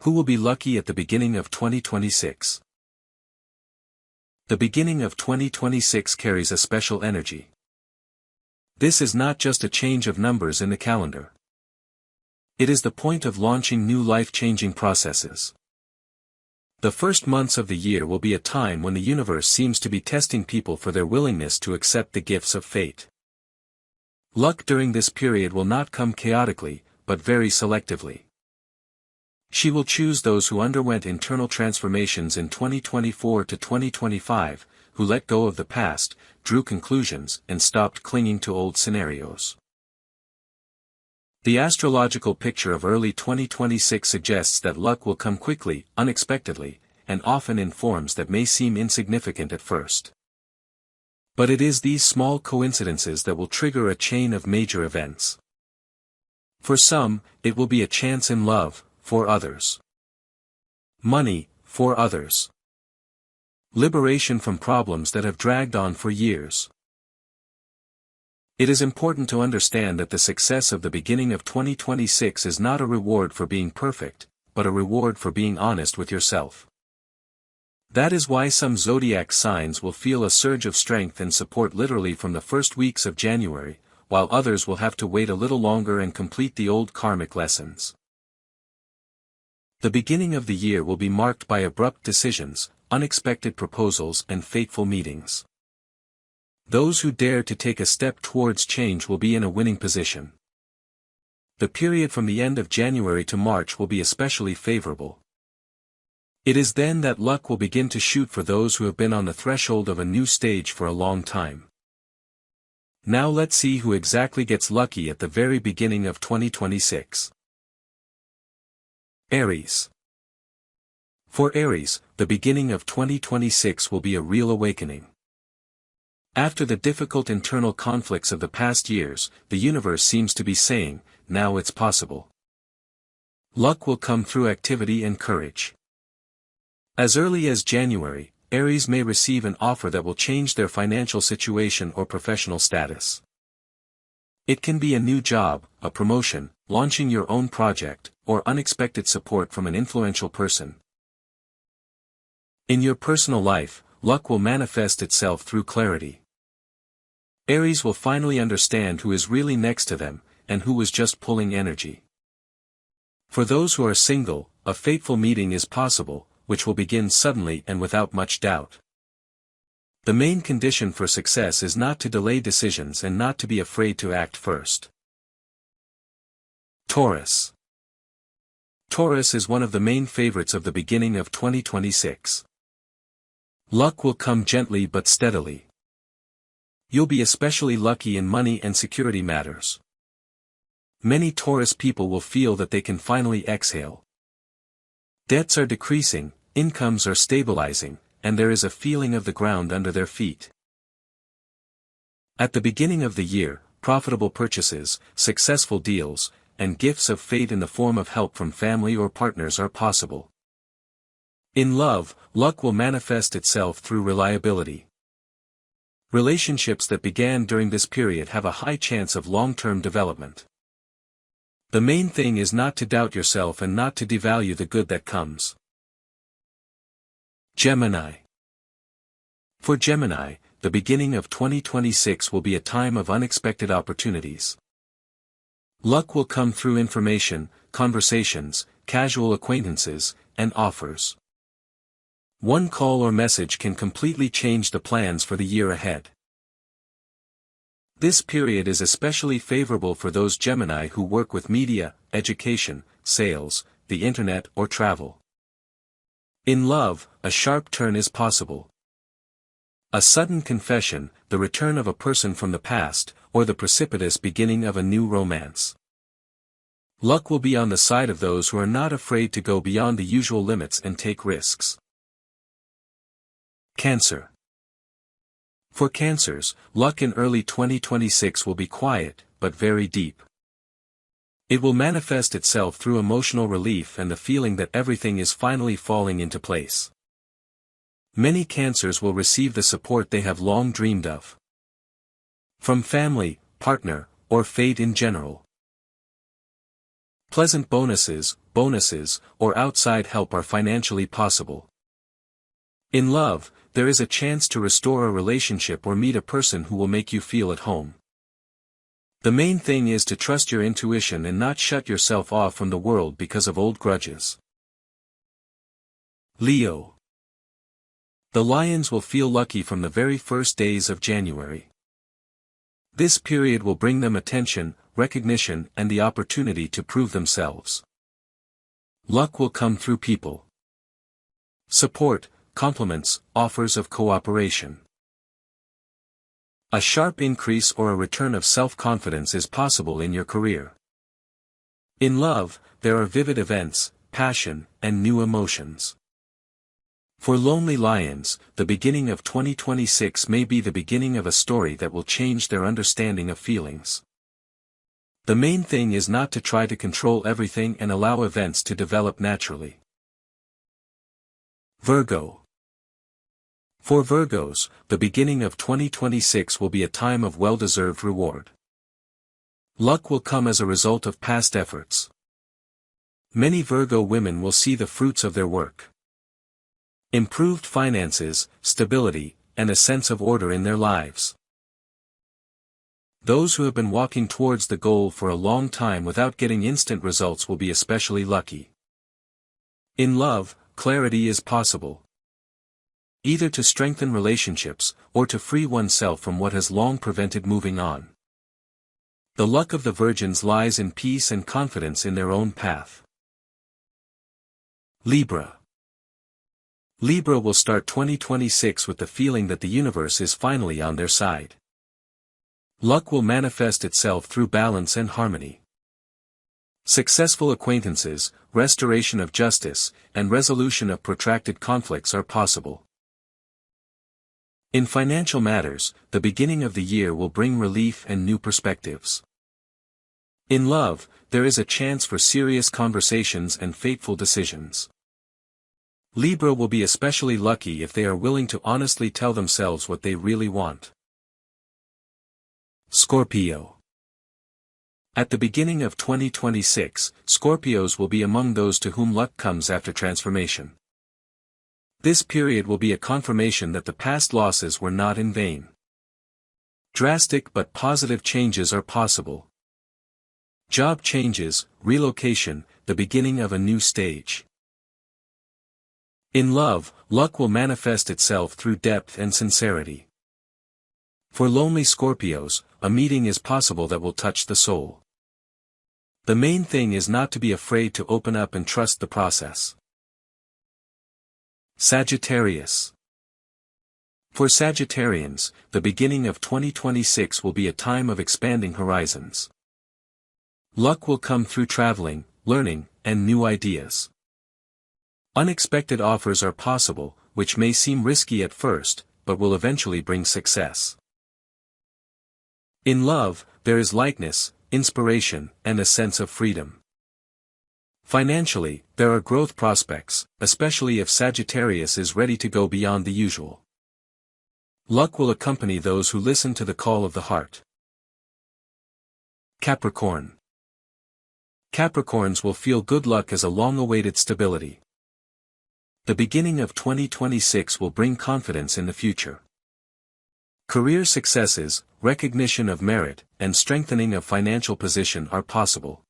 Who will be lucky at the beginning of 2026? The beginning of 2026 carries a special energy. This is not just a change of numbers in the calendar. It is the point of launching new life-changing processes. The first months of the year will be a time when the universe seems to be testing people for their willingness to accept the gifts of fate. Luck during this period will not come chaotically, but very selectively. She will choose those who underwent internal transformations in 2024 to 2025, who let go of the past, drew conclusions, and stopped clinging to old scenarios. The astrological picture of early 2026 suggests that luck will come quickly, unexpectedly, and often in forms that may seem insignificant at first. But it is these small coincidences that will trigger a chain of major events. For some, it will be a chance in love, for others, money, for others, liberation from problems that have dragged on for years. It is important to understand that the success of the beginning of 2026 is not a reward for being perfect, but a reward for being honest with yourself. That is why some zodiac signs will feel a surge of strength and support literally from the first weeks of January, while others will have to wait a little longer and complete the old karmic lessons. The beginning of the year will be marked by abrupt decisions, unexpected proposals, and fateful meetings. Those who dare to take a step towards change will be in a winning position. The period from the end of January to March will be especially favorable. It is then that luck will begin to shoot for those who have been on the threshold of a new stage for a long time. Now let's see who exactly gets lucky at the very beginning of 2026. Aries. For Aries, the beginning of 2026 will be a real awakening. After the difficult internal conflicts of the past years, the universe seems to be saying, now it's possible. Luck will come through activity and courage. As early as January, Aries may receive an offer that will change their financial situation or professional status. It can be a new job, a promotion, launching your own project, or unexpected support from an influential person. In your personal life, luck will manifest itself through clarity. Aries will finally understand who is really next to them, and who was just pulling energy. For those who are single, a fateful meeting is possible, which will begin suddenly and without much doubt. The main condition for success is not to delay decisions and not to be afraid to act first. Taurus. Taurus is one of the main favorites of the beginning of 2026. Luck will come gently but steadily. You'll be especially lucky in money and security matters. Many Taurus people will feel that they can finally exhale. Debts are decreasing, incomes are stabilizing, and there is a feeling of the ground under their feet. At the beginning of the year, profitable purchases, successful deals, and gifts of fate in the form of help from family or partners are possible. In love, luck will manifest itself through reliability. Relationships that began during this period have a high chance of long-term development. The main thing is not to doubt yourself and not to devalue the good that comes. Gemini. For Gemini, the beginning of 2026 will be a time of unexpected opportunities. Luck will come through information, conversations, casual acquaintances, and offers. One call or message can completely change the plans for the year ahead. This period is especially favorable for those Gemini who work with media, education, sales, the internet or travel. In love, a sharp turn is possible. A sudden confession, the return of a person from the past, or the precipitous beginning of a new romance. Luck will be on the side of those who are not afraid to go beyond the usual limits and take risks. Cancer. For Cancers, luck in early 2026 will be quiet, but very deep. It will manifest itself through emotional relief and the feeling that everything is finally falling into place. Many Cancers will receive the support they have long dreamed of. From family, partner, or fate in general. Pleasant bonuses, or outside help are financially possible. In love, there is a chance to restore a relationship or meet a person who will make you feel at home. The main thing is to trust your intuition and not shut yourself off from the world because of old grudges. Leo. The Lions will feel lucky from the very first days of January. This period will bring them attention, recognition, and the opportunity to prove themselves. Luck will come through people. Support, compliments, offers of cooperation. A sharp increase or a return of self-confidence is possible in your career. In love, there are vivid events, passion, and new emotions. For lonely lions, the beginning of 2026 may be the beginning of a story that will change their understanding of feelings. The main thing is not to try to control everything and allow events to develop naturally. Virgo. For Virgos, the beginning of 2026 will be a time of well-deserved reward. Luck will come as a result of past efforts. Many Virgo women will see the fruits of their work. Improved finances, stability, and a sense of order in their lives. Those who have been walking towards the goal for a long time without getting instant results will be especially lucky. In love, clarity is possible. Either to strengthen relationships, or to free oneself from what has long prevented moving on. The luck of the virgins lies in peace and confidence in their own path. Libra. Libra will start 2026 with the feeling that the universe is finally on their side. Luck will manifest itself through balance and harmony. Successful acquaintances, restoration of justice, and resolution of protracted conflicts are possible. In financial matters, the beginning of the year will bring relief and new perspectives. In love, there is a chance for serious conversations and fateful decisions. Libra will be especially lucky if they are willing to honestly tell themselves what they really want. Scorpio. At the beginning of 2026, Scorpios will be among those to whom luck comes after transformation. This period will be a confirmation that the past losses were not in vain. Drastic but positive changes are possible. Job changes, relocation, the beginning of a new stage. In love, luck will manifest itself through depth and sincerity. For lonely Scorpios, a meeting is possible that will touch the soul. The main thing is not to be afraid to open up and trust the process. Sagittarius. For Sagittarians, the beginning of 2026 will be a time of expanding horizons. Luck will come through traveling, learning, and new ideas. Unexpected offers are possible, which may seem risky at first, but will eventually bring success. In love, there is lightness, inspiration, and a sense of freedom. Financially, there are growth prospects, especially if Sagittarius is ready to go beyond the usual. Luck will accompany those who listen to the call of the heart. Capricorn. Capricorns will feel good luck as a long-awaited stability. The beginning of 2026 will bring confidence in the future. Career successes, recognition of merit, and strengthening of financial position are possible.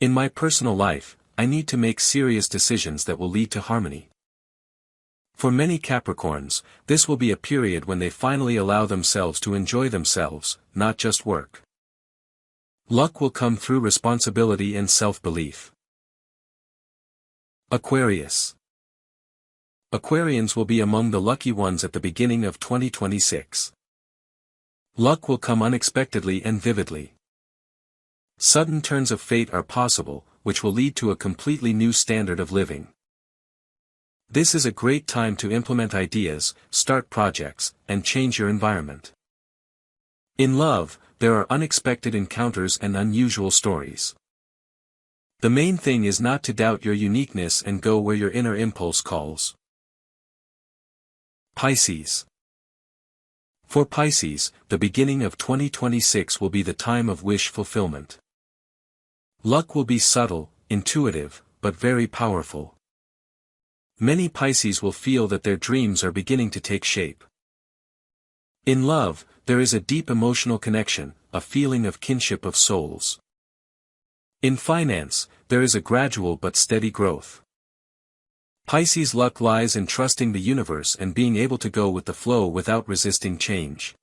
In my personal life, I need to make serious decisions that will lead to harmony. For many Capricorns, this will be a period when they finally allow themselves to enjoy themselves, not just work. Luck will come through responsibility and self-belief. Aquarius. Aquarians will be among the lucky ones at the beginning of 2026. Luck will come unexpectedly and vividly. Sudden turns of fate are possible, which will lead to a completely new standard of living. This is a great time to implement ideas, start projects, and change your environment. In love, there are unexpected encounters and unusual stories. The main thing is not to doubt your uniqueness and go where your inner impulse calls. Pisces. For Pisces, the beginning of 2026 will be the time of wish fulfillment. Luck will be subtle, intuitive, but very powerful. Many Pisces will feel that their dreams are beginning to take shape. In love, there is a deep emotional connection, a feeling of kinship of souls. In finance, there is a gradual but steady growth. Pisces' luck lies in trusting the universe and being able to go with the flow without resisting change.